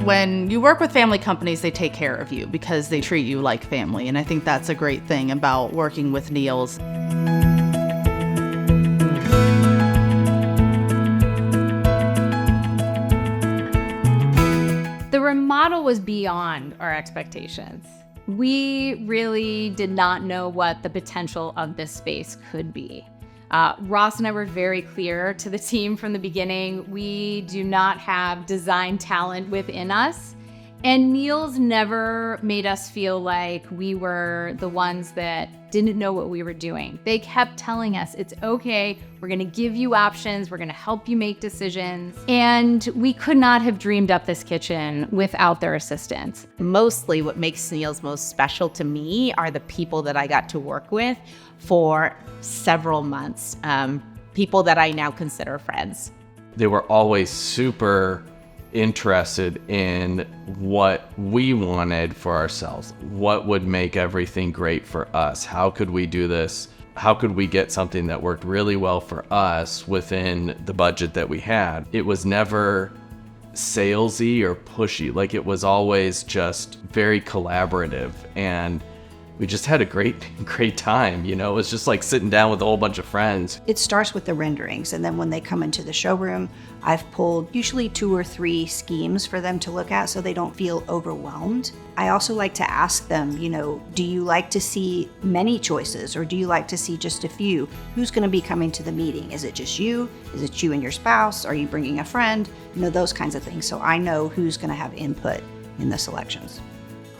When you work with family companies, they take care of you because they treat you like family. And I think that's a great thing about working with Neal's. The remodel was beyond our expectations. We really did not know what the potential of this space could be. Ross and I were very clear to the team from the beginning, we do not have design talent within us. And Neal's never made us feel like we were the ones that didn't know what we were doing. They kept telling us, it's okay, we're gonna give you options, we're gonna help you make decisions. And we could not have dreamed up this kitchen without their assistance. Mostly what makes Neal's most special to me are the people that I got to work with for several months, people that I now consider friends. They were always super interested in what we wanted for ourselves. What would make everything great for us? How could we do this? How could we get something that worked really well for us within the budget that we had? It was never salesy or pushy. Like, it was always just very collaborative, and we just had a great time. You know, it was just like sitting down with a whole bunch of friends. It starts with the renderings, and then when they come into the showroom, I've pulled usually 2 or 3 schemes for them to look at so they don't feel overwhelmed. I also like to ask them, you know, do you like to see many choices, or do you like to see just a few? Who's going to be coming to the meeting? Is it just you? Is it you and your spouse? Are you bringing a friend? You know, those kinds of things. So I know who's going to have input in the selections.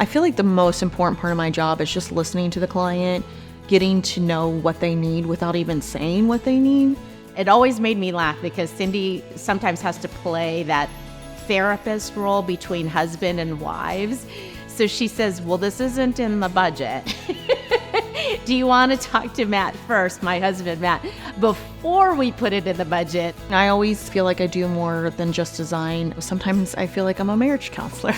I feel like the most important part of my job is just listening to the client, getting to know what they need without even saying what they need. It always made me laugh because Cindy sometimes has to play that therapist role between husband and wives. So she says, well, this isn't in the budget. Do you want to talk to Matt first, my husband, Matt, before we put it in the budget? I always feel like I do more than just design. Sometimes I feel like I'm a marriage counselor.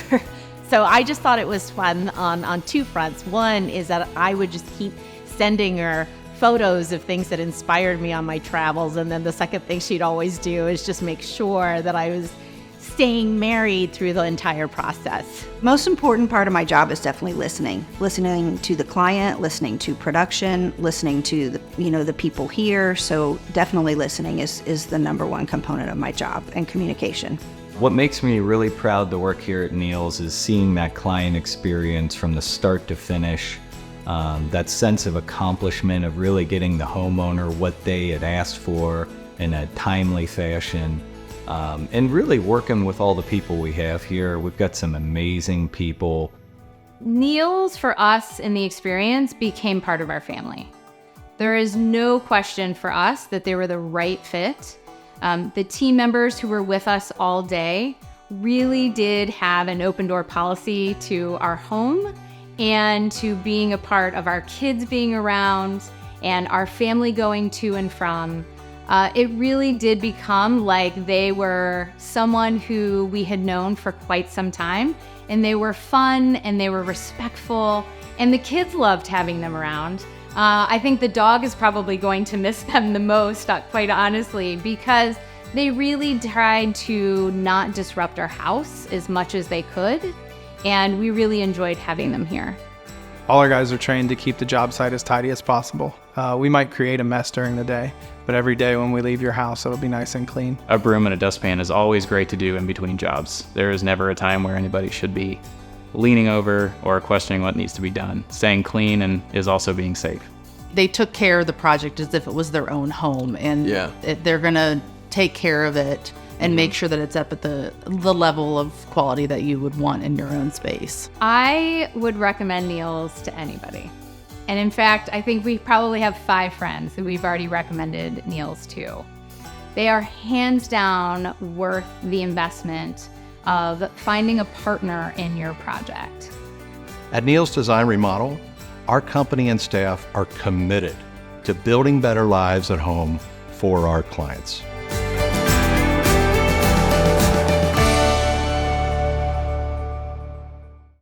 So I just thought it was fun on 2 fronts. One is that I would just keep sending her photos of things that inspired me on my travels. And then the second thing she'd always do is just make sure that I was staying married through the entire process. Most important part of my job is definitely listening to the client, listening to production, listening to the people here. So definitely listening is the number one component of my job, and communication. What makes me really proud to work here at Neal's is seeing that client experience from the start to finish, that sense of accomplishment of really getting the homeowner what they had asked for in a timely fashion, and really working with all the people we have here. We've got some amazing people. Neal's, for us in the experience, became part of our family. There is no question for us that they were the right fit. The team members who were with us all day really did have an open door policy to our home and to being a part of our kids being around and our family going to and from. It really did become like they were someone who we had known for quite some time, and they were fun and they were respectful, and the kids loved having them around. I think the dog is probably going to miss them the most, quite honestly, because they really tried to not disrupt our house as much as they could, and we really enjoyed having them here. All our guys are trained to keep the job site as tidy as possible. We might create a mess during the day, but every day when we leave your house, it'll be nice and clean. A broom and a dustpan is always great to do in between jobs. There is never a time where anybody should be leaning over or questioning what needs to be done. Staying clean and is also being safe. They took care of the project as if it was their own home, and they're gonna take care of it and make sure that it's up at the level of quality that you would want in your own space. I would recommend Neal's to anybody. And in fact, I think we probably have 5 friends that we've already recommended Neal's to. They are hands down worth the investment of finding a partner in your project. At Neal's Design Remodel, our company and staff are committed to building better lives at home for our clients.